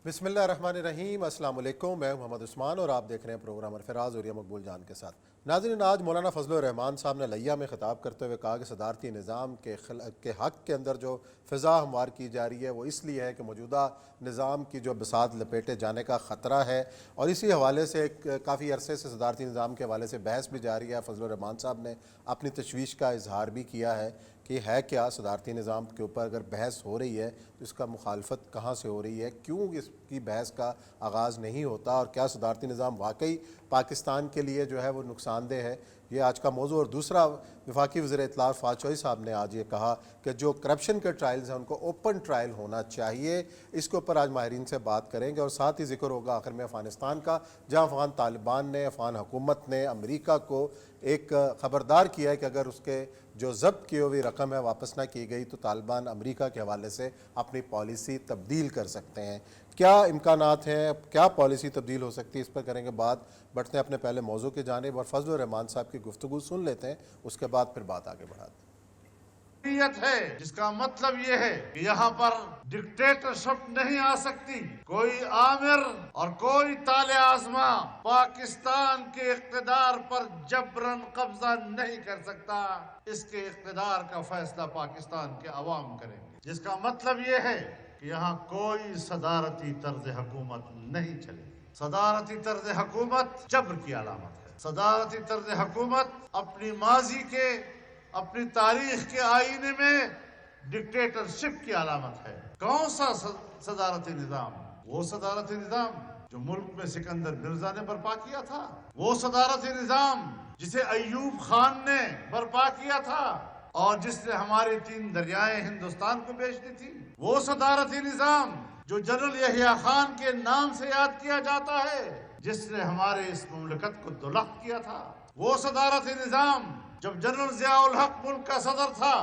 بسم اللہ الرحمن الرحیم، السلام علیکم۔ میں محمد عثمان اور آپ دیکھ رہے ہیں پروگرام الفراز اور مقبول جان کے ساتھ۔ ناظرین، آج مولانا فضل الرحمان صاحب نے لیہ میں خطاب کرتے ہوئے کہا کہ صدارتی نظام کے حق کے اندر جو فضا ہموار کی جا رہی ہے وہ اس لیے ہے کہ موجودہ نظام کی جو بساط لپیٹے جانے کا خطرہ ہے، اور اسی حوالے سے کافی عرصے سے صدارتی نظام کے حوالے سے بحث بھی جاری ہے۔ فضل الرحمان صاحب نے اپنی تشویش کا اظہار بھی کیا ہے کہ ہے کیا صدارتی نظام کے اوپر اگر بحث ہو رہی ہے تو اس کا مخالفت کہاں سے ہو رہی ہے، کیوں اس کی بحث کا آغاز نہیں ہوتا، اور کیا صدارتی نظام واقعی پاکستان کے لیے جو ہے وہ نقصان دہ ہے۔ یہ آج کا موضوع۔ اور دوسرا، وفاقی وزیر اطلاع فواد چوہدری صاحب نے آج یہ کہا کہ جو کرپشن کے ٹرائلز ہیں ان کو اوپن ٹرائل ہونا چاہیے۔ اس کے اوپر آج ماہرین سے بات کریں گے، اور ساتھ ہی ذکر ہوگا آخر میں افغانستان کا، جہاں افغان طالبان نے، افغان حکومت نے امریکہ کو ایک خبردار کیا ہے کہ اگر اس کے جو ضبط کی ہوئی رقم ہے واپس نہ کی گئی تو طالبان امریکہ کے حوالے سے اپنی پالیسی تبدیل کر سکتے ہیں۔ کیا امکانات ہیں، کیا پالیسی تبدیل ہو سکتی ہے، اس پر کریں گے بات۔ بڑھتے ہیں اپنے پہلے موضوع کی جانب اور فضل الرحمان صاحب کی گفتگو سن لیتے ہیں، اس کے بعد پھر بات آگے بڑھاتے ہیں۔ ہے جس کا مطلب یہ ہے کہ یہاں پر ڈکٹیٹرشپ نہیں آ سکتی۔ کوئی آمر اور کوئی طالع آزما پاکستان کے اقتدار پر جبراً قبضہ نہیں کر سکتا۔ اس کے اقتدار کا فیصلہ پاکستان کے عوام کریں گے، جس کا مطلب یہ ہے کہ یہاں کوئی صدارتی طرز حکومت نہیں چلے گی۔ صدارتی طرز حکومت جبر کی علامت ہے۔ صدارتی طرز حکومت اپنی ماضی کے، اپنی تاریخ کے آئینے میں ڈکٹیٹرشپ کی علامت ہے۔ کون سا صدارتی نظام؟ وہ صدارتی نظام جو ملک میں سکندر مرزا نے برپا کیا تھا، وہ صدارتی نظام جسے ایوب خان نے برپا کیا تھا اور جس نے ہماری 3 دریائیں ہندوستان کو بیچ دی تھی، وہ صدارتی نظام جو جنرل یحییٰ خان کے نام سے یاد کیا جاتا ہے، جس نے ہمارے اس مملکت کو دولخت کیا تھا، وہ صدارتی نظام جب جنرل ضیاء الحق ملک کا صدر تھا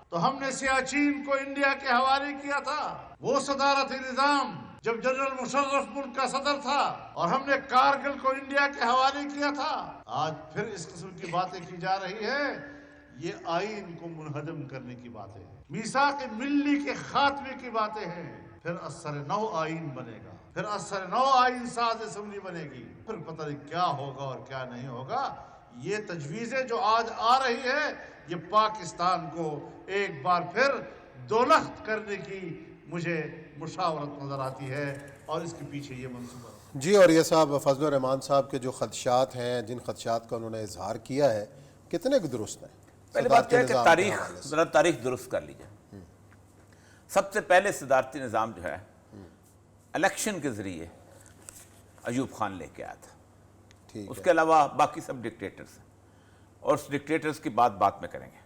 تو ہم نے سیاچین کو انڈیا کے حوالے کیا تھا، وہ صدارتی نظام جب جنرل مشرف ملک کا صدر تھا اور ہم نے کارگل کو انڈیا کے حوالے کیا تھا۔ آج پھر اس قسم کی باتیں کی جا رہی ہے، یہ آئین کو منہدم کرنے کی باتیں ہیں، میثاق ملی کے خاتمے کی باتیں ہیں۔ پھر اثر نو آئین بنے گا، پھر اثر نو آئین ساز اسمبلی بنے گی، پھر پتہ نہیں کیا ہوگا اور کیا نہیں ہوگا۔ یہ تجویزیں جو آج آ رہی ہے یہ پاکستان کو ایک بار پھر دولخت کرنے کی مجھے مشاورت نظر آتی ہے، اور اس کے پیچھے یہ منصوبہ۔ جی، اور یہ صاحب فضل الرحمان صاحب کے جو خدشات ہیں، جن خدشات کا انہوں نے اظہار کیا ہے، کتنے درست ہیں؟ پہلے بات یہ ہے کہ تاریخ درست کر لیجیے۔ سب سے پہلے صدارتی نظام جو ہے الیکشن کے ذریعے ایوب خان لے کے آیا تھا، اس کے علاوہ باقی سب ڈکٹیٹرز ہیں، اور اس ڈکٹیٹرز کی بات میں کریں گے۔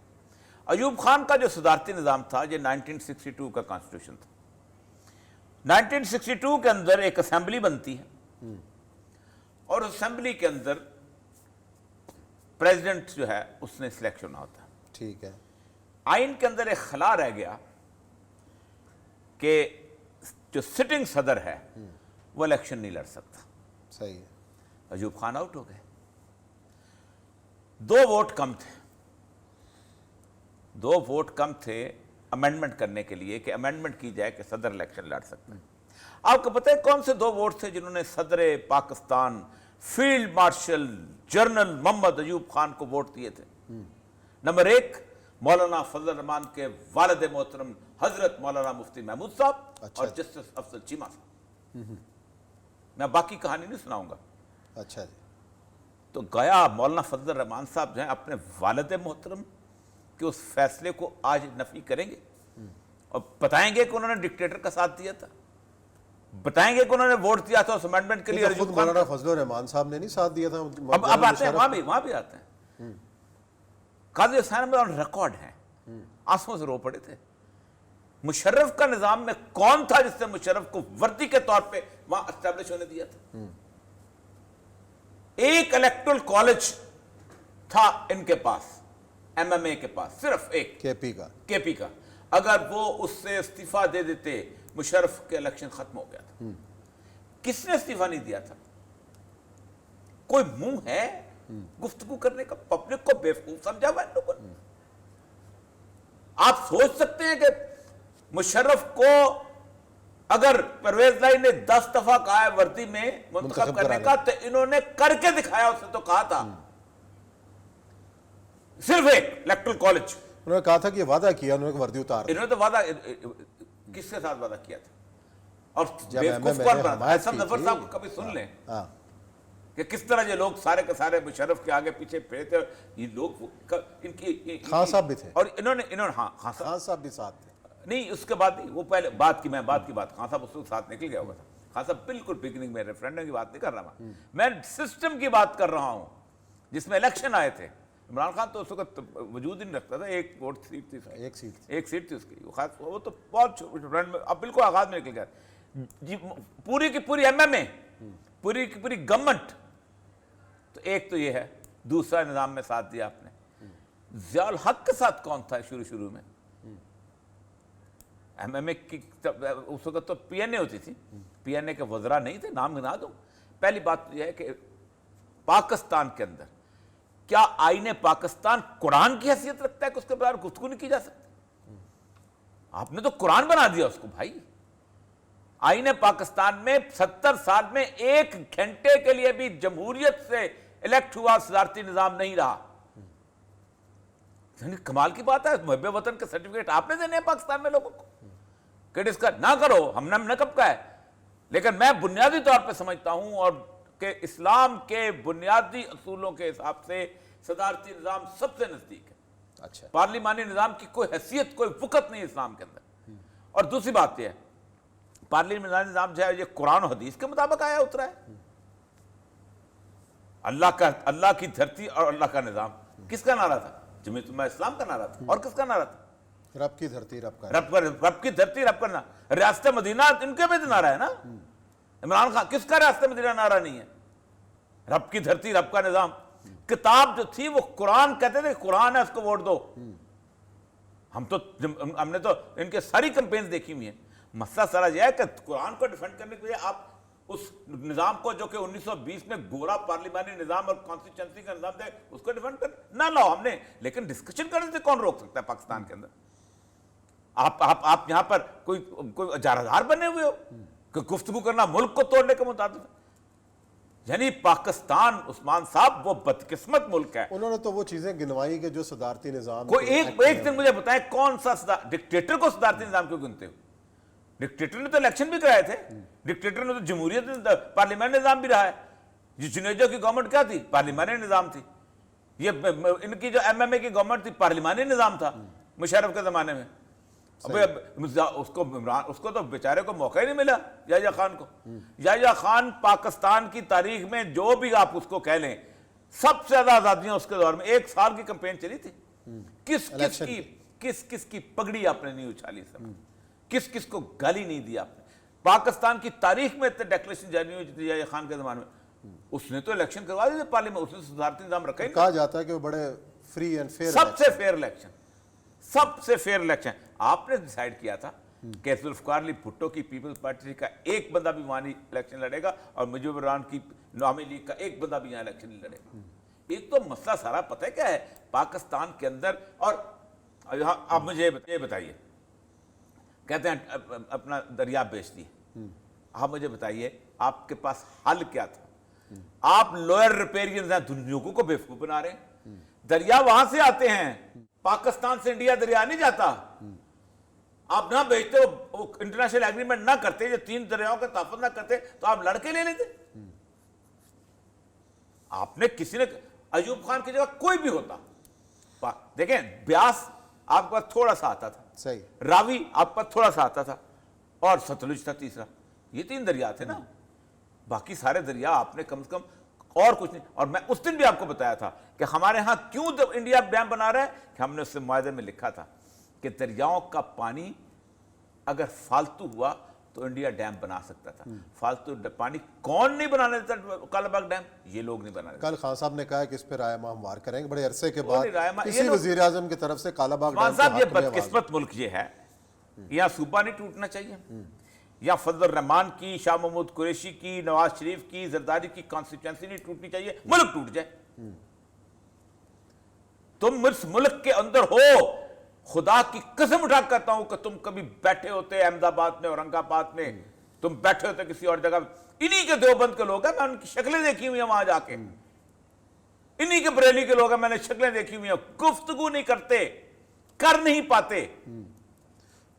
ایوب خان کا جو صدارتی نظام تھا یہ 1962 کا کانسٹیٹیوشن تھا۔ 1962 کے اندر ایک اسمبلی بنتی ہے، اور اسمبلی کے اندر پریزیڈنٹ جو ہے اس نے سلیکشن ہوتا ہے۔ ٹھیک ہے۔ آئین کے اندر ایک خلا رہ گیا کہ جو سٹنگ صدر ہے وہ الیکشن نہیں لڑ سکتا۔ صحیح ہے۔ ایوب خان آؤٹ ہو گئے، 2 ووٹ کم تھے امینڈمنٹ کرنے کے لیے کہ امینڈمنٹ کی جائے کہ صدر الیکشن لڑ سکتا ہے۔ آپ کو پتہ ہے کون سے 2 ووٹ تھے جنہوں نے صدر پاکستان فیلڈ مارشل جنرل محمد ایوب خان کو ووٹ دیے تھے؟ نمبر 1 مولانا فضل الرحمان کے والد محترم حضرت مولانا مفتی محمود صاحب اور جسٹس افضل چیمہ صاحب۔ میں باقی کہانی نہیں سناؤں گا۔ اچھا جی۔ تو گیا مولانا فضل الرحمان صاحب جو ہیں اپنے والد محترم کے اس فیصلے کو آج نفی کریں گے اور بتائیں گے کہ انہوں نے ڈکٹیٹر کا ساتھ دیا تھا، بتائیں گے کہ انہوں نے ووٹ دیا تھا اس امینڈمنٹ کے لیے۔ خود مولانا فضل الرحمان صاحب نے نہیں ساتھ دیا تھا؟ اب آتے ہیں وہاں بھی آتے ہیں۔ قاضی حسین میں ریکارڈ ہیں، آنسوں سے رو پڑے تھے۔ مشرف کا نظام میں کون تھا جس نے مشرف کو وردی کے طور پہ وہاں اسٹیبلش ہونے دیا تھا؟ ایک الیکٹرل کالج تھا ان کے پاس، ایم ایم اے کے پاس، صرف ایک، کے پی کا۔ اگر وہ اس سے استعفیٰ دے دیتے مشرف کے الیکشن ختم ہو گیا تھا۔ کس نے استعفیٰ نہیں دیا تھا؟ کوئی منہ ہے گفتگو کرنے کا؟ پبلک کو بیوقوف سمجھا ہوا ان لوگوں نے۔ آپ سوچ سکتے ہیں کہ مشرف کو اگر پرویز لائی نے 10 دفعہ کہا ہے وردی میں منتخب کرنے کا تو انہوں نے کر کے دکھایا. اسے تو کہا تھا صرف ایک الیکٹرل کالج, انہوں نے کہا تھا کہ یہ وعدہ کیا انہوں نے وردی اتار, انہوں نے تو وعدہ کس کے ساتھ وعدہ کیا تھا؟ اور بیوقوف کون بنا؟ احسن ظفر صاحب کو کبھی سن لیں کہ کس طرح یہ لوگ سارے کے سارے مشرف کے آگے پیچھے پھرے تھے. یہ لوگ ان کی خان صاحب بھی تھے, اور انہوں نے ہاں خان صاحب بھی ساتھ تھے. نہیں, اس کے بعد نہیں, وہ پہلے بات کی بات خان صاحب اس کے ساتھ نکل گیا ہوگا تھا. خان صاحب بالکل بگننگ میں ریفرینڈم کی بات نہیں کر رہا میں سسٹم کی بات کر رہا ہوں جس میں الیکشن آئے تھے. عمران خان تو اس وقت وجود ہی نہیں رکھتا تھا, ایک ووٹ سیٹ تھی, ایک سیٹ تھی اس کی, وہ تو بہت اب بالکل آغاز میں نکل گیا جی. پوری کی پوری ایم ایم اے, پوری کی پوری گورنمنٹ. تو ایک تو یہ ہے. دوسرا نظام میں ساتھ دیا آپ نے. ضیاء الحق کے ساتھ کون تھا شروع میں؟ ایم ایم اے کی اس وقت تو پی این اے ہوتی تھی, پی این اے کے وزراء نہیں تھے, نام گنا دوں. پہلی بات تو یہ ہے کہ پاکستان کے اندر کیا آئین پاکستان قرآن کی حیثیت رکھتا ہے کہ اس کے بارے گفتگو نہیں کی جا سکتی؟ آپ نے تو قرآن بنا دیا اس کو بھائی. آئین پاکستان میں 70 سال میں ایک گھنٹے کے لیے بھی جمہوریت سے الیکٹ ہوا صدارتی نظام نہیں رہا. کمال کی بات ہے. محب وطن کے سرٹیفکیٹ آپ نے دینے ہیں پاکستان میں لوگوں کو کہ ڈسکس نہ کرو, ہم نے کب کا ہے. لیکن میں بنیادی طور پہ سمجھتا ہوں اور کہ اسلام کے بنیادی اصولوں کے حساب سے صدارتی نظام سب سے نزدیک ہے. اچھا, پارلیمانی نظام کی کوئی حیثیت, کوئی وقت نہیں اسلام کے اندر. اور دوسری بات یہ ہے, پارلیمانی نظام جو ہے یہ قرآن و حدیث کے مطابق آیا اترا ہے. اللہ کی دھرتی اور اللہ کا نظام کس کا نعرہ تھا؟ جمعیت علماء اسلام کا نعرہ تھا. اور کس کا نعرہ تھا؟ رب کی دھرتی رب کا, رب کی دھرتی رب کا نعرہ. ریاست مدینہ ان کے بھی نعرہ ہے نا. عمران خان کس کا ریاست مدینہ نعرہ نہیں ہے؟ رب کی دھرتی رب کا نظام. کتاب جو تھی وہ قرآن کہتے تھے, قرآن ہے اس کو ووٹ دو. ہم نے تو ان کے ساری کمپینز دیکھی ہوئی ہیں. مسئلہ سارا یہ ہے کہ قرآن کو ڈیفینڈ کرنے کے لیے آپ اس نظام کو جو کہ 1920 میں گورا پارلیمانی نظام اور کانسٹیچوئنسی کا نظام تھے اس کو ڈیفینڈ کر نہ لاؤ. ہم نے لیکن ڈسکشن کرنے سے کون روک سکتا ہے پاکستان کے اندر؟ آپ یہاں پر کوئی جارحدار بنے ہوئے ہو کہ گفتگو کرنا ملک کو توڑنے کے مطابق. یعنی پاکستان عثمان صاحب وہ بدقسمت ملک ہے. انہوں نے تو وہ چیزیں گنوائی کہ جو صدارتی نظام, کوئی ایک دن مجھے بتائیں کون سا ڈکٹیٹر کو صدارتی نظام کیوں گنتے ہو؟ ڈکٹیٹر نے تو الیکشن بھی کرائے تھے, ڈکٹیٹر نے تو جمہوریت پارلیمانی نظام بھی رہا ہے. جنیجو کی گورنمنٹ کیا تھی؟ پارلیمانی نظام تھی. یہ ان کی جو ایم ایم اے کی گورنمنٹ تھی پارلیمانی نظام تھا مشرف کے زمانے میں. اس کو تو بیچارے کو موقع ہی نہیں ملا. یحییٰ خان کو, یحییٰ خان پاکستان کی تاریخ میں جو بھی آپ اس کو کہہ لیں سب سے زیادہ آزادیاں اس کے دور میں 1 سال کی کمپین چلی تھی. کس کی پگڑی آپ نے نہیں اچھالی سب, کس کو گالی نہیں دی آپ نے. پاکستان کی تاریخ میں اتنے ڈیکلیریشن جاری ہوئی تھی یحییٰ خان کے زمانے میں. اس نے تو الیکشن کروا دی تھی پارلیمنٹ, اس نے صدارتی نظام رکھا ہی نہیں. کہا جاتا ہے کہ وہ بڑے فری اینڈ فیئر, سب سے فیئر الیکشن آپ نے ڈیسائیڈ کیا تھا کہ ذوالفقار علی بھٹو کی پیپلز پارٹی کا ایک بندہ بھی وہاں الیکشن لڑے گا اور مجیب الرحمان کی عوامی لیگ کا ایک بندہ بھی یہاں الیکشن نہیں لڑے گا. ایک تو مسئلہ سارا پتہ ہے کیا ہے پاکستان کے اندر. اور آپ مجھے یہ بتائیے, کہتے ہیں اپنا دریا بیچ دیے, آپ مجھے بتائیے آپ کے پاس حل کیا تھا؟ آپ لوئر ریپیرینز ہیں, دنیا کو بیوقوف بنا رہے ہیں. دریا وہاں سے آتے ہیں, پاکستان سے انڈیا دریا نہیں جاتا. آپ نہ بیچتے ہو, انٹرنیشنل ایگریمنٹ نہ کرتے, جو 3 دریاؤں کا تحفظ نہ کرتے تو آپ لڑکے لے لیتے. آپ نے کسی نے ایوب خان کی جگہ کوئی بھی ہوتا, دیکھیں بیاس آپ کے پاس تھوڑا سا آتا تھا, صحیح, راوی آپ کے پاس تھوڑا سا آتا تھا, اور ستلج تھا تیسرا. یہ 3 دریا تھے نا. باقی سارے دریا آپ نے کم سے کم اور کچھ نہیں. اور میں اس دن بھی آپ کو بتایا تھا کہ ہمارے ہاں کیوں انڈیا ڈیم بنا رہا ہے, کہ ہم نے اس سے معاہدے میں لکھا تھا کہ دریاؤں کا پانی اگر فالتو ہوا تو انڈیا ڈیم بنا سکتا تھا. فالتو پانی کون نہیں بنانے دیتا؟ کالا باغ ڈیم یہ لوگ نہیں بنا رہے. کل خان صاحب نے کہا کہ اس پہ رائے ہموار کریں گے بڑے عرصے کے بعد. کسی وزیر اعظم کی طرف سے کالا باغ ڈیم صاحب یہ بدقسمت ملک یہ ہے, یہاں صوبہ نہیں ٹوٹنا چاہیے. یا فضل الرحمان کی, شاہ محمود قریشی کی, نواز شریف کی, زرداری کی کانسٹیچوئنسی نہیں ٹوٹنی چاہیے, ملک ٹوٹ جائے. تم اس ملک کے اندر ہو, خدا کی قسم اٹھا کہتا ہوں کہ تم کبھی بیٹھے ہوتے احمد آباد میں، اورنگ آباد میں، تم بیٹھے ہوتے کسی اور جگہ، انہی کے دیوبند کے لوگ ہیں، میں ان کی شکلیں دیکھی ہوئی ہیں وہاں جا کے، انہی کے بریلی کے لوگ ہیں، میں نے شکلیں دیکھی ہوئی ہیں، گفتگو نہیں کرتے، کر نہیں پاتے۔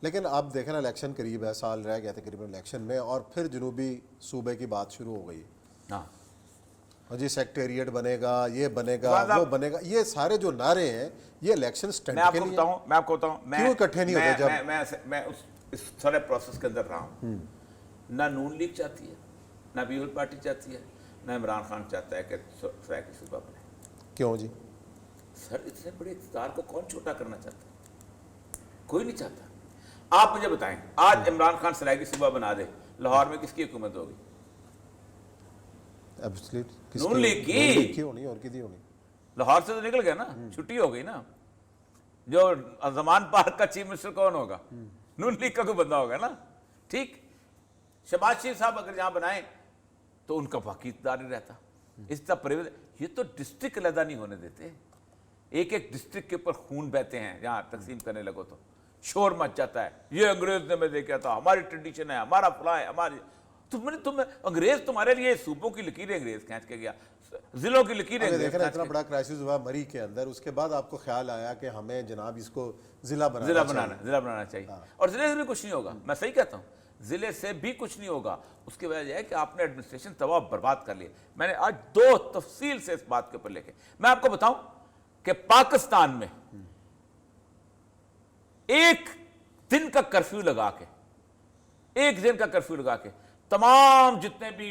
لیکن اب دیکھیں نا الیکشن قریب ہے، سال رہ گیا تقریباً الیکشن میں، اور پھر جنوبی صوبے کی بات شروع ہو گئی، ہاں جی سیکٹریٹ بنے گا، یہ بنے گا، وہ بنے گا، یہ سارے جو نعرے ہیں یہ الیکشن سٹنٹ کے لیے میں آپ کو بتاؤں کیوں اکٹھے نہیں ہوتے؟ جب میں اس سارے پروسیس کے اندر رہا ہوں، نہ نون لیگ چاہتی ہے، نہ پیپل پارٹی چاہتی ہے، نہ عمران خان چاہتا ہے کہ سرائیکی صوبہ بنے۔ کیوں جی؟ سر اتنے بڑے اقتدار کو کون چھوٹا کرنا چاہتا ہے؟ کوئی نہیں چاہتا۔ آپ مجھے بتائیں، آج عمران خان سرائیکی صوبہ بنا دے، لاہور میں کس کی حکومت ہوگی؟ نون لیگ کی ہونی، اور کی ہونی؟ لاہور سے تو نکل گیا نا، چھٹی ہو گئی نا۔ جو زمان پارک کا چیف منسٹر کون ہوگا؟ نون لیگ کا کوئی بندہ ہوگا نا، ٹھیک۔ شہباز شریف صاحب اگر یہاں بنائیں تو ان کا باقی اقتدار نہیں رہتا۔ اس طرح پریویز، یہ تو ڈسٹرکٹ علیحدہ نہیں ہونے دیتے، ایک ایک ڈسٹرکٹ کے اوپر خون بہتے ہیں، جہاں تقسیم کرنے لگو تو شور مچ جاتا ہے، یہ انگریز نے میں دیکھا تھا، ہماری ٹریڈیشن ہے، ہمارا فلاں ہے، ہماری تم انگریز تمہارے لیے صوبوں کی لکیریں انگریز کھینچ کے گیا، ضلعوں کی لکیریں انگریز دیکھ رہے ہیں۔ اتنا بڑا کرائسس ہوا مری کے اندر، اس کے بعد آپ کو خیال آیا کہ ہمیں جناب اس کو ضلع بنانا چاہیے، اور ضلع سے بھی کچھ نہیں ہوگا، میں صحیح کہتا ہوں، ضلع سے بھی کچھ نہیں ہوگا۔ اس کی وجہ یہ ہے کہ آپ نے ایڈمنسٹریشن تباہ برباد کر لیا۔ میں نے آج دو تفصیل سے اس بات کے اوپر لے کے میں آپ کو بتاؤں کہ پاکستان میں ایک دن کا کرفیو لگا کے تمام جتنے بھی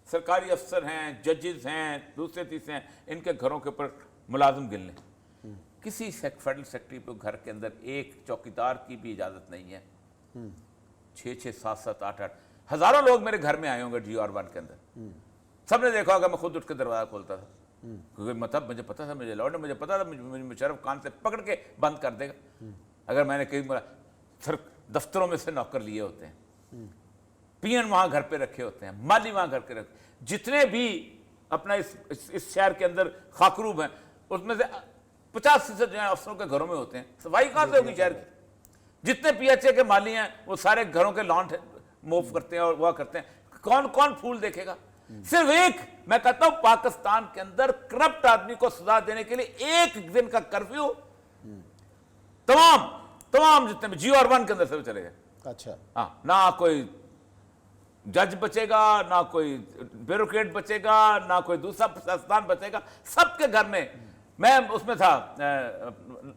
سرکاری افسر ہیں، ججز ہیں، دوسرے تیسرے ہیں، ان کے گھروں کے اوپر ملازم گن لیں۔ کسی فیڈرل سیکٹری پہ گھر کے اندر ایک چوکیدار کی بھی اجازت نہیں ہے۔ 6 7 7 8 ہزاروں لوگ میرے گھر میں آئے ہوں گے جی آر 1 کے اندر، سب نے دیکھا ہوگا میں خود اٹھ کے دروازہ کھولتا تھا، کیونکہ مطلب مجھے پتا تھا، مجھے لارڈ نے مجھے پتا تھا مجھے مشرف کان سے پکڑ کے بند کر دے گا اگر میں نے کہیں دفتروں میں سے نوکر لیے ہوتے ہیں، پی این وہاں گھر پہ رکھے ہوتے ہیں، مالی وہاں گھر پہ رکھے، جتنے بھی اپنا اس شہر کے اندر خاکروب ہیں اس میں سے 50% جو ہیں افسروں کے گھروں میں ہوتے ہیں۔ صفائی کہاں سے ہوگی شہر کی؟ جتنے پی ایچ اے کے مالی ہیں وہ سارے گھروں کے لانٹ موف کرتے ہیں اور وہ کرتے ہیں، کون کون پھول دیکھے گا؟ صرف ایک، میں کہتا ہوں پاکستان کے اندر کرپٹ آدمی کو سزا دینے کے لیے ایک دن کا کرفیو تمام جتنے بھی جی آر 1 کے اندر سے چلے گئے۔ اچھا، ہاں، نہ کوئی جج بچے گا، نہ کوئی بیوروکریٹ بچے گا، نہ کوئی دوسرا سیاستدان بچے گا، سب کے گھر میں۔ میں اس میں تھا،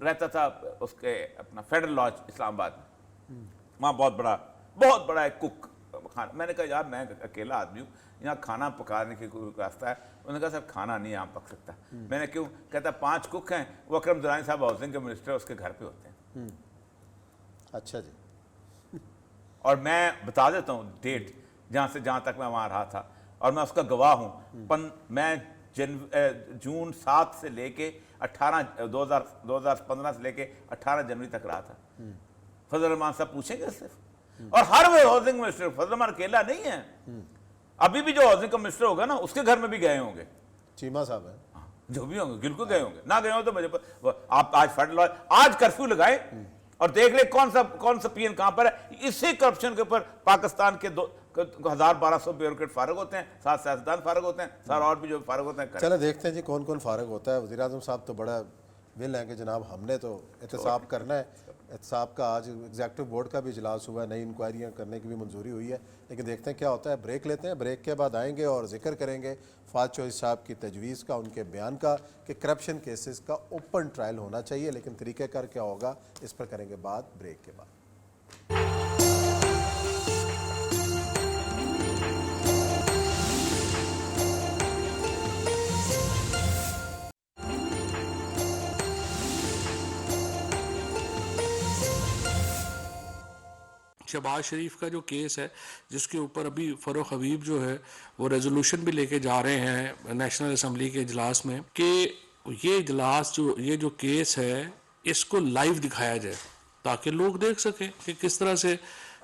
رہتا تھا اس کے اپنا فیڈرل لاج اسلام آباد میں، وہاں بہت بڑا ایک کک کھانا، میں نے کہا یار میں اکیلا آدمی ہوں، یہاں کھانا پکانے کی کوئی راستہ ہے؟ انہوں نے کہا سر کھانا نہیں یہاں پک سکتا۔ میں نے کیوں؟ کہتا 5 کک ہیں، وہ اکرم درانی صاحب ہاؤسنگ کے منسٹر اس کے گھر پہ ہوتے ہیں۔ اچھا جی، اور میں بتا دیتا ہوں ڈیٹ جہاں تک میں وہاں رہا تھا، اور میں اس کا گواہ ہوں۔ میں جون 7 سے لے کے 2015 سے لے کے 18 جنوری تک رہا تھا۔ فضل الرحمان صاحب پوچھیں گے صرف، اور ہر وہ ہاؤسنگ منسٹر، فضل الرحمان اکیلا نہیں ہے، ابھی بھی جو ہاؤسنگ کا منسٹر ہوگا نا اس کے گھر میں بھی گئے ہوں گے، چیمہ صاحب ہیں، جو بھی ہوں گے، بالکل گئے ہوں گے، نہ گئے ہوں تو مجھے آپ آج فیڈرل آج کرفیو لگائے اور دیکھ لیں کون سا پی این کہاں پر ہے۔ اسی کرپشن کے اوپر پاکستان کے 1200 بیوروکریٹ فارغ ہوتے ہیں، 7 سیاستدان فارغ ہوتے ہیں، سارا اور بھی جو فارغ ہوتے ہیں۔ چلے دیکھتے ہیں جی کون فارغ ہوتا ہے۔ وزیر اعظم صاحب تو بڑا ول ہیں کہ جناب ہم نے تو احتساب کرنا ہے۔ احتساب کا آج ایگزیکٹو بورڈ کا بھی اجلاس ہوا ہے، نئی انکوائریاں کرنے کی بھی منظوری ہوئی ہے، لیکن دیکھتے ہیں کیا ہوتا ہے۔ بریک لیتے ہیں، بریک کے بعد آئیں گے اور ذکر کریں گے فواد چوہدری صاحب کی تجویز کا، ان کے بیان کا کہ کرپشن کیسز کا اوپن ٹرائل ہونا چاہیے، لیکن طریقہ کار کیا ہوگا اس پر کریں گے بات بریک کے بعد۔ شہباز شریف کا جو کیس ہے، جس کے اوپر ابھی فروخ حبیب جو ہے وہ ریزولوشن بھی لے کے جا رہے ہیں نیشنل اسمبلی کے اجلاس میں کہ یہ اجلاس یہ جو کیس ہے اس کو لائیو دکھایا جائے تاکہ لوگ دیکھ سکیں کہ کس طرح سے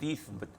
30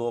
2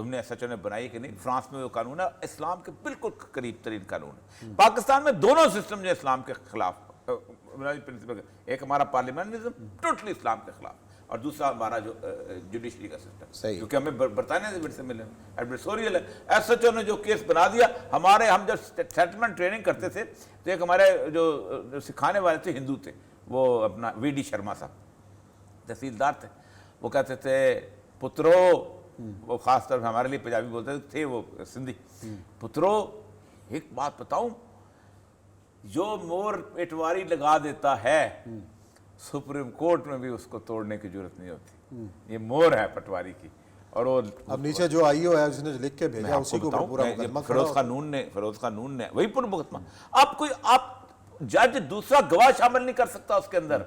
تم نے SHO نے بنائی کہ نہیں. فرانس میں وہ قانون ہے اسلام کے بالکل قریب ترین قانون ہے. پاکستان میں دونوں سسٹم جو اسلام کے خلاف, ایک ہمارا پارلیمنٹزم ٹوٹلی اسلام کے خلاف, اور دوسرا ہمارا جو جوڈیشری کا سسٹم, کیونکہ ہمیں برطانیہ سے ملے ایڈورسوریل ہے. SHO نے جو کیس بنا دیا, ہم جب سیٹلمنٹ ٹریننگ کرتے تھے تو ایک ہمارے جو سکھانے والے تھے ہندو تھے, وہ اپنا VD شرما صاحب تحصیلدار تھے, وہ کہتے تھے پترو, وہ خاص طور پہ ہمارے لیے پنجابی بولتے تھے, وہ سندھی, پترو ایک بات بتاؤں, جو مور پٹواری لگا دیتا ہے سپریم کورٹ میں بھی اس کو توڑنے کی ضرورت نہیں ہوتی. یہ مور ہے پٹواری کی. اور وہ اب نیچے جو IO ہے جس نے لکھ کے بھیجا اسی کو پورا مقدمہ فیروز قانون نے وہی پورا مقدمہ. آپ جج دوسرا گواہ شامل نہیں کر سکتا اس کے اندر,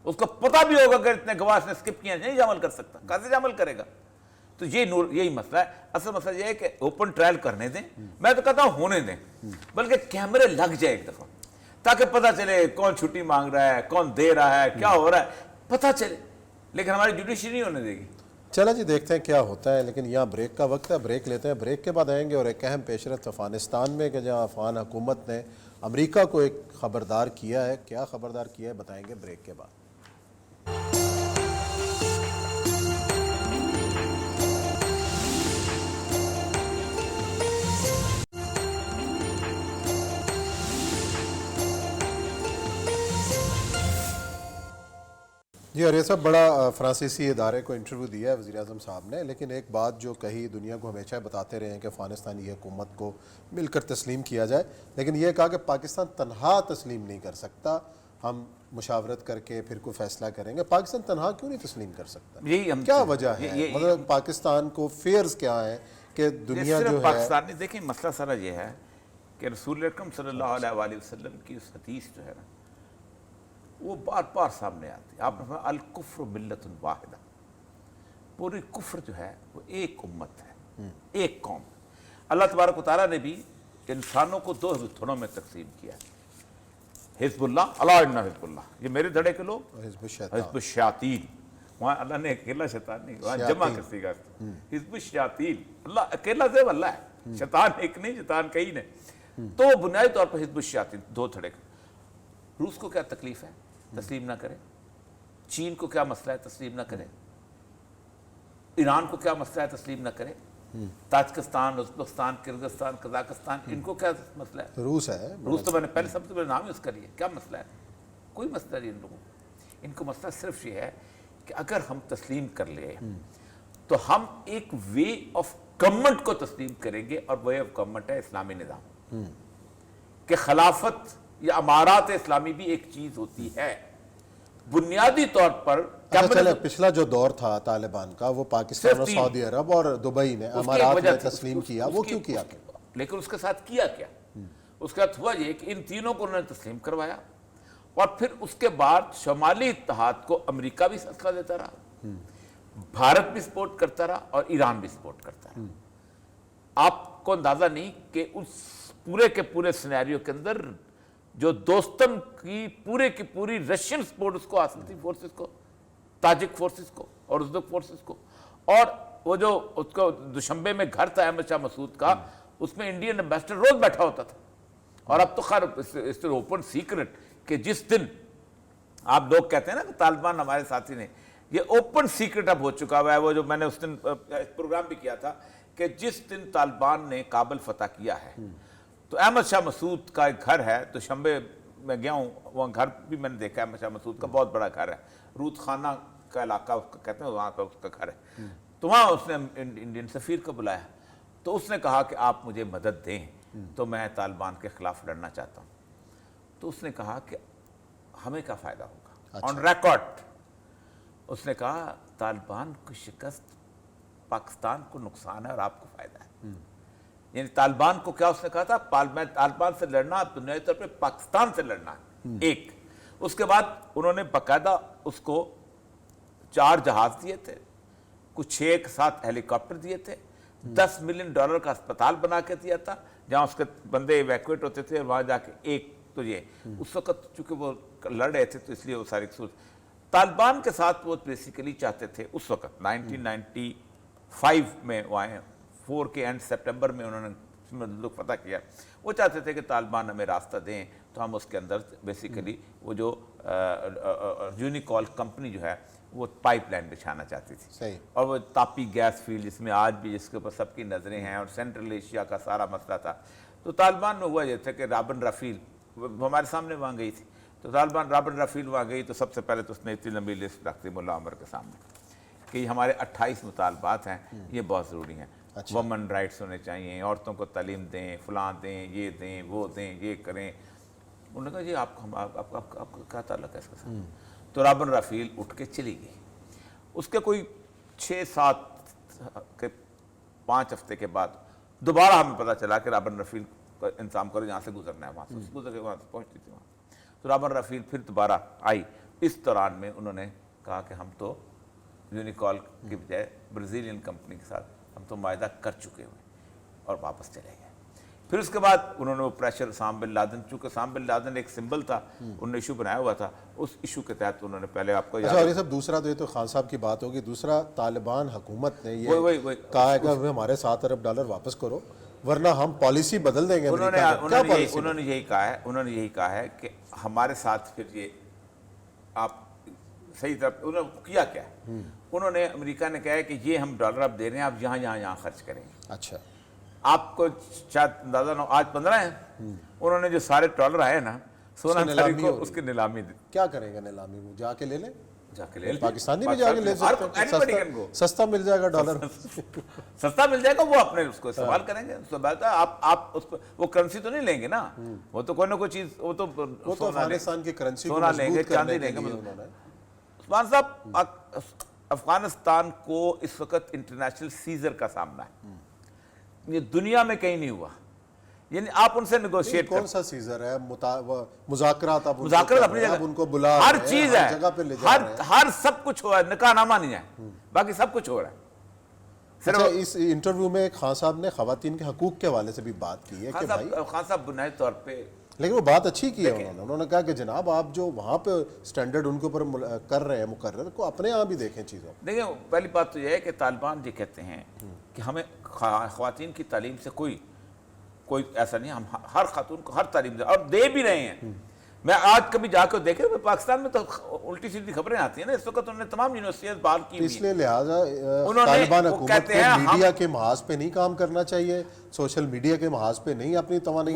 اس کو پتہ بھی ہوگا کہ اتنے گواہ نے اسکپ کیا, نہیں شامل کر سکتا, کیسے شامل کرے گا؟ تو یہی مسئلہ ہے. اصل مسئلہ یہ ہے کہ اوپن ٹرائل کرنے دیں, میں تو کہتا ہوں ہونے دیں, بلکہ کیمرے لگ جائے ایک دفعہ, تاکہ پتہ چلے کون چھٹی مانگ رہا ہے, کون دے رہا ہے, کیا ہو رہا ہے, پتہ چلے. لیکن ہماری جوڈیشری نہیں ہونے دے گی. چلا جی دیکھتے ہیں کیا ہوتا ہے, لیکن یہاں بریک کا وقت ہے, بریک لیتے ہیں. بریک کے بعد آئیں گے اور ایک اہم پیشرفت افغانستان میں کہ جہاں افغان حکومت نے امریکہ کو ایک خبردار کیا ہے. کیا خبردار کیا ہے بتائیں گے بریک کے بعد. جی, اور یہ سب بڑا فرانسیسی ادارے کو انٹرویو دیا ہے وزیر اعظم صاحب نے, لیکن ایک بات جو کہی, دنیا کو ہمیشہ بتاتے رہے ہیں کہ افغانستانی حکومت کو مل کر تسلیم کیا جائے, لیکن یہ کہا کہ پاکستان تنہا تسلیم نہیں کر سکتا, ہم مشاورت کر کے پھر کوئی فیصلہ کریں گے. پاکستان تنہا کیوں نہیں تسلیم کر سکتا؟ کیا وجہ ہے؟ مطلب پاکستان کو فیئرز کیا ہیں کہ دنیا جو ہے پاکستان نے, دیکھیں مسئلہ سارا یہ ہے کہ رسول اکرم صلی اللہ علیہ وآلہ وسلم کی اس حدیث جو ہے نا, وہ بار بار سامنے آتی ہے. آپ نے فرمایا الکفر ملت واحدہ, پوری کفر جو ہے وہ ایک امت ہے, ایک قوم. اللہ تبارک و تعالیٰ نے بھی انسانوں کو دو دھڑوں میں تقسیم کیا ہے, حزب اللہ, الا ان حزب اللہ, یہ میرے دھڑے کے لوگ, حزب الشیاطین, وہاں اللہ نے اکیلا شیطان نہیں, وہاں جمع کر دی گا, حزب الشیاطین, اللہ اکیلا سے اللہ ہے, شیطان ایک نہیں, شیطان کئی نے. تو بنیادی طور پر حزب الشیاطین دو دھڑے. روس کو کیا تکلیف ہے تسلیم نہ کرے, چین کو کیا مسئلہ ہے تسلیم نہ کرے, ایران کو کیا مسئلہ ہے تسلیم نہ کرے, تاجکستان, ازبکستان, کرغزستان, قزاقستان, ان کو کیا مسئلہ ہے؟ روس ہے. روس تو میں نے پہلے سب سے پہلے نام ہی اس کا لیا, کیا مسئلہ ہے؟ کوئی مسئلہ نہیں ان لوگوں کو. ان کو مسئلہ صرف یہ ہے کہ اگر ہم تسلیم کر لیں تو ہم ایک وے آف گورنمنٹ کو تسلیم کریں گے, اور وے آف گورنمنٹ ہے اسلامی نظام, کہ خلافت یا امارات اسلامی بھی ایک چیز ہوتی ہے بنیادی طور پر. پچھلا جو دور تھا طالبان کا, وہ پاکستان اور سعودی عرب اور دبئی نے امارات میں تسلیم کیا, وہ کیوں کیا؟ لیکن اس کے ساتھ کیا کیا, اس کے ساتھ ہوا یہ کہ ان تینوں کو انہوں نے تسلیم کروایا, اور پھر اس کے بعد شمالی اتحاد کو امریکہ بھی اسلحہ دیتا رہا, بھارت بھی سپورٹ کرتا رہا, اور ایران بھی سپورٹ کرتا رہا. آپ کو اندازہ نہیں کہ اس پورے کے پورے سینیریو کے اندر جو دوستم کی پوری رشین سپورٹ اس کو حاصل تھی, فورسز کو, تاجک فورسز کو اور ازبک فورسز کو. اور وہ جو اس کو دوشنبے میں گھر تھا احمد شاہ مسعود کا, اس میں انڈین ایمبیسڈر روز بیٹھا ہوتا تھا. اور اب تو خیر اس اوپن سیکرٹ کہ جس دن آپ لوگ کہتے ہیں نا کہ طالبان ہمارے ساتھی نے, یہ اوپن سیکرٹ اب ہو چکا ہوا ہے. وہ جو میں نے اس دن پروگرام بھی کیا تھا کہ جس دن طالبان نے کابل فتح کیا ہے, تو احمد شاہ مسعود کا ایک گھر ہے, تو شنبے میں گیا ہوں, وہاں گھر بھی میں نے دیکھا, احمد شاہ مسعود کا بہت بڑا گھر ہے, رود خانہ کا علاقہ اس کا کہتے ہیں, وہاں پر اس کا گھر ہے. تو وہاں اس نے انڈین سفیر کو بلایا, تو اس نے کہا کہ آپ مجھے مدد دیں, تو میں طالبان کے خلاف لڑنا چاہتا ہوں. تو اس نے کہا کہ ہمیں کیا فائدہ ہوگا, آن ریکارڈ اس نے کہا طالبان کی شکست پاکستان کو نقصان ہے اور آپ کو فائدہ ہے. یعنی طالبان کو کیا اس نے کہا تھا, طالبان سے لڑنا بنیادی طور پہ پاکستان سے لڑنا ہے. ایک اس کے بعد انہوں نے باقاعدہ اس کو 4 جہاز دیے تھے, کچھ 6 کے ساتھ ہیلی کاپٹر دیے تھے, $10 ملین کا اسپتال بنا کے دیا تھا جہاں اس کے بندے ایویکویٹ ہوتے تھے, اور وہاں جا کے ایک تو یہ اس وقت چونکہ وہ لڑ رہے تھے تو اس لیے وہ ساری طالبان کے ساتھ وہ بیسیکلی چاہتے تھے اس وقت 1990 5 میں وہ آئے, 4 کے اینڈ سپٹمبر میں انہوں نے ملک فتح کیا. وہ چاہتے تھے کہ طالبان ہمیں راستہ دیں تو ہم اس کے اندر بیسیکلی وہ جو یونیکال کمپنی جو ہے وہ پائپ لائن بچھانا چاہتی تھی. صحیح. اور وہ تاپی گیس فیلڈ جس میں آج بھی جس کے اوپر سب کی نظریں ہیں, اور سینٹرل ایشیا کا سارا مسئلہ تھا. تو طالبان میں ہوا یہ تھا کہ رابن رافیل ہمارے سامنے وہاں گئی تھی, تو طالبان رابن رافیل وہاں گئی تو سب سے پہلے تو اس نے اتنی لمبی لسٹ رکھ دی ملا عمر کے سامنے کہ یہ ہمارے 28 مطالبات ہیں, یہ بہت ضروری ہیں. وومن رائٹس ہونے چاہیے, عورتوں کو تعلیم دیں, فلاں دیں, یہ دیں, وہ دیں, یہ کریں. انہوں نے کہا جی آپ کا کیا تعلق ہے اس کے ساتھ؟ تو رابن رافیل اٹھ کے چلی گئی. اس کے کوئی 6-7 کے 5 ہفتے کے بعد دوبارہ ہمیں پتہ چلا کہ رابن رافیل کا انتظام کرو, جہاں سے گزرنا ہے وہاں سے گزر کے وہاں سے پہنچتی تھی وہاں. تو رابن رافیل پھر دوبارہ آئی. اس دوران میں انہوں نے کہا کہ ہم تو یونیکال کی بجائے برازیلین کمپنی کے ساتھ ہم تو معاہدہ کر چکے ہوئے, اور واپس چلے گئے. پھر اس کے بعد انہوں نے وہ پریشر اسامہ بن لادن, چونکہ اسامہ بن لادن ایک سمبل تھا, انہوں نے ایشو بنایا ہوا تھا, اس ایشو کے تحت انہوں نے پہلے آپ کو اچھا. اور یہ سب دوسرا تو یہ تو خان صاحب کی بات ہوگی, دوسرا طالبان حکومت نے یہ کہا ہے کہ ہمیں ہمارے $7 ارب واپس کرو ورنہ ہم پالیسی بدل دیں گے. انہوں نے یہی کہا ہے کہ ہمارے ساتھ پھر یہ آپ صحیح طرح انہوں نے کیا کیا ہے, انہوں نے امریکہ نے کہا ہے کہ یہ ہم ڈالر اب دے رہے ہیں, آپ یہاں خرچ کریں. اچھا. آپ کو شاید اندازہ نہ, آج 15 ہیں, انہوں نے جو سارے ڈالر آئے نا سونا کو اس کی نیلامی دی. کیا کریں گے نیلامی میں؟ جا کے لے لیں, پاکستانی بھی جا کے لے سکتے ہیں, سستا مل جائے گا ڈالر, سستا مل جائے گا, وہ اپنے اس کو استعمال کریں گے. آپ اس پر وہ کرنسی تو نہیں لیں گے نا, وہ تو کوئی نہ کوئی چیز, وہ تو افغانستان کی کرنسی سونا لیں گے, چاندی لیں گے. عثمان صاحب, افغانستان کو اس وقت انٹرنیشنل سیزر کا سامنا ہے, یہ دنیا میں کہیں نہیں ہوا. یعنی آپ ان سے نیگوشیٹ, کون سا سیزر ہے؟ مذاکرات اپنی جگہ, ان کو بلا ہر چیز ہے, ہر سب کچھ ہو رہا ہے, نکاح نامہ نہیں ہے, باقی سب کچھ ہو رہا ہے. اچھا, اس انٹرویو میں خان صاحب نے خواتین کے حقوق کے حوالے سے بھی بات کی ہے کہ بھائی, خان صاحب بنیادی طور پہ, لیکن وہ بات اچھی کی ہے انہوں نے کہا کہ جناب آپ جو وہاں پہ سٹینڈرڈ ان کے اوپر کر رہے ہیں مقرر, کو اپنے یہاں بھی دیکھیں چیزوں. دیکھیں, پہلی بات تو یہ ہے کہ طالبان یہ کہتے ہیں کہ ہمیں خواتین کی تعلیم سے کوئی ایسا نہیں, ہم ہر خاتون کو ہر تعلیم دے, اور دے بھی رہے ہیں. میں آج کبھی جا کے دیکھے, پاکستان میں تو الٹی سیدھی خبریں آتی ہیں نا, اس وقت انہوں نے تمام یونیورسٹیاں بحال کی, اس لیے لہٰذا طالبان حکومت کو میڈیا کے محاذ پہ نہیں کام کرنا چاہیے, سوشل میڈیا کے محاذ پہ نہیں اپنی توانائی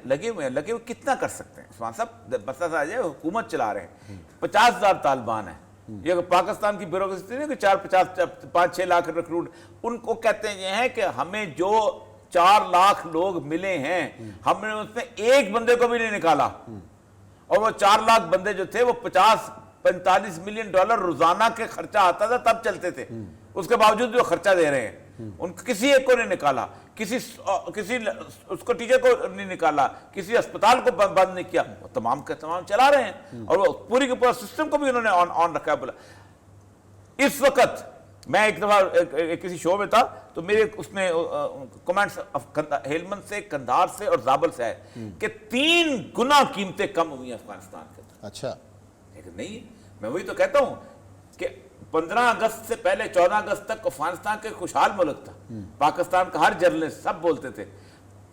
لگے ہوئے کتنا کر سکتے ہیں عثمان صاحب؟ مسئلہ آ جائے, حکومت چلا رہے ہیں, 50,000 طالبان ہیں. یہ پاکستان کی بیوروکریسی نہیں کہ 5-6 لاکھ ریکروٹ, ان کو کہتے ہیں یہ ہے کہ ہمیں جو 4 لاکھ لوگ ملے ہیں, ہم نے اس میں ایک بندے کو بھی نہیں نکالا, اور وہ 4 لاکھ بندے جو تھے وہ $45 ملین روزانہ کے خرچہ آتا تھا تب چلتے تھے, اس کے باوجود بھی وہ خرچہ دے رہے ہیں. ان کسی ایک کو نہیں نکالا, کسی اس کو ٹیچر کو نہیں نکالا, کسی اسپتال کو بند نہیں کیا, وہ تمام کے تمام چلا رہے ہیں, اور وہ پوری کے پورا سسٹم کو بھی انہوں نے آن رکھا ہے. بولا اس وقت میں ایک دفعہ کسی شو میں تھا تو میرے اس میں کمنٹس ہیلمند سے, کندھار سے اور زابل سے آئے کہ 3 گنا قیمتیں کم ہوئی ہیں افغانستان کے اندر. اچھا, لیکن نہیں, میں وہی تو کہتا ہوں کہ 15 اگست سے پہلے 14 اگست تک افغانستان کے خوشحال ملک تھا, پاکستان کا ہر جرنلسٹ سب بولتے تھے.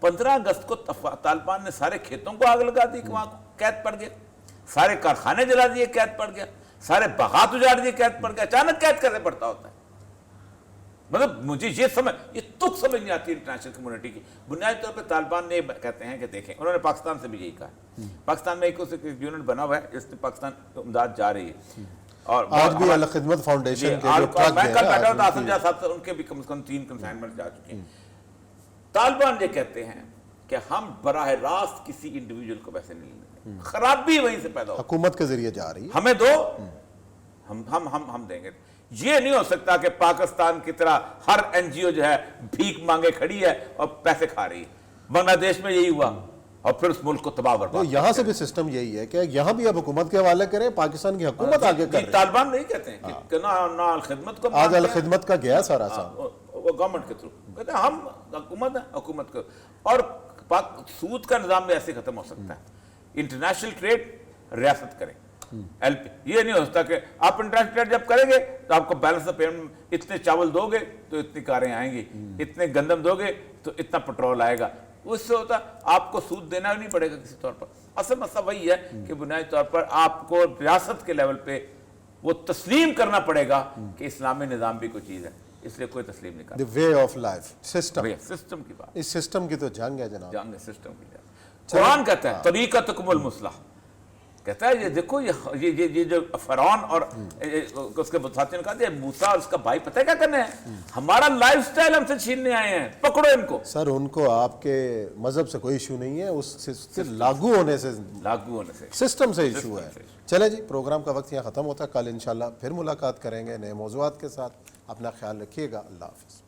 15 اگست کو طالبان نے سارے کھیتوں کو آگ لگا دی کہ وہاں قید پڑ گیا, سارے کارخانے جلا دیے قید پڑ گیا, سارے باغات اجاڑ دیے قید پڑ گیا. اچانک قید کیسے پڑتا ہوتا ہے؟ مطلب مجھے یہ تک سمجھ نہیں آتی انٹرنیشنل کمیونٹی کی. بنیادی طور پہ طالبان نے کہتے ہیں کہ دیکھیں, انہوں نے پاکستان سے بھی یہی کہا, پاکستان میں ایک یونٹ بنا ہوا ہے جس میں پاکستان امداد جا رہی ہے, اور آج بھی الخدمت فاؤنڈیشن کے جو ٹرک میں کل بیٹھا ہوتا آسم جہاں صاحب سے, ان کے بھی کم از کم 3 کنسائنمنٹ جا چکے ہیں. طالبان یہ کہتے ہیں کہ ہم براہ راست کسی انڈیویجول کو پیسے نہیں دیں گے, خرابی وہیں سے پیدا ہو, حکومت کے ذریعے جا رہی ہے, ہمیں دو, ہم دیں گے. یہ نہیں ہو سکتا کہ پاکستان کی طرح ہر NGO جو ہے بھیک مانگے کھڑی ہے اور پیسے کھا رہی ہے. بنگلہ دیش میں یہی ہوا, اور پھر اس ملک کو تباہ برباد. یہاں سے بھی سسٹم یہی ہے کہ یہاں بھی اب حکومت کے حوالے کریں, پاکستان کی حکومت آگے کر رہی ہے. طالبان نہیں کہتے ہیں کہ نہ الخدمت کو, آج الخدمت کا گیا سارا وہ گورنمنٹ کے تھرو کہتے ہیں ہم حکومت ہے, حکومت کو. اور سود کا نظام بھی ایسے ختم ہو سکتا ہے. انٹرنیشنل ٹریڈ ریاست کریں, LP یہ نہیں ہو سکتا کہ آپ انٹرسٹ ریٹ جب کریں گے تو آپ کو بیلنس آف پیمنٹ اتنے چاول دو گے تو اتنی کاریں آئیں گی، اتنے گندم دو گے تو اتنا پٹرول آئے گا. اس سے ہوتا آپ کو سود دینا نہیں پڑے گا کسی طور پر. اصل مسئلہ وہی ہے کہ بنیادی طور پر آپ کو ریاست کے لیول پہ وہ تسلیم کرنا پڑے گا کہ اسلامی نظام بھی کوئی چیز ہے. اس لیے کوئی تسلیم نہیں کرتا. The way of life system, system کی بات، اس سسٹم کی تو جنگ ہے جناب. جنگ سسٹم کی جنگ. قرآن کہتا ہے طریقتکم المصلح، کہتا ہے یہ دیکھو یہ جو فرعون اور اس کے ساتھیوں نے کہا کہ موسیٰ اور اس کا بھائی پتہ ہے کیا کرنے ہیں، ہمارا لائف سٹائل ہم سے چھیننے آئے ہیں، پکڑو ان کو. سر ان کو آپ کے مذہب سے کوئی ایشو نہیں ہے، اس سے لاگو ہونے سے سسٹم سے ایشو ہے. چلے جی، پروگرام کا وقت یہاں ختم ہوتا ہے. کل انشاءاللہ پھر ملاقات کریں گے نئے موضوعات کے ساتھ. اپنا خیال رکھیے گا. اللہ حافظ.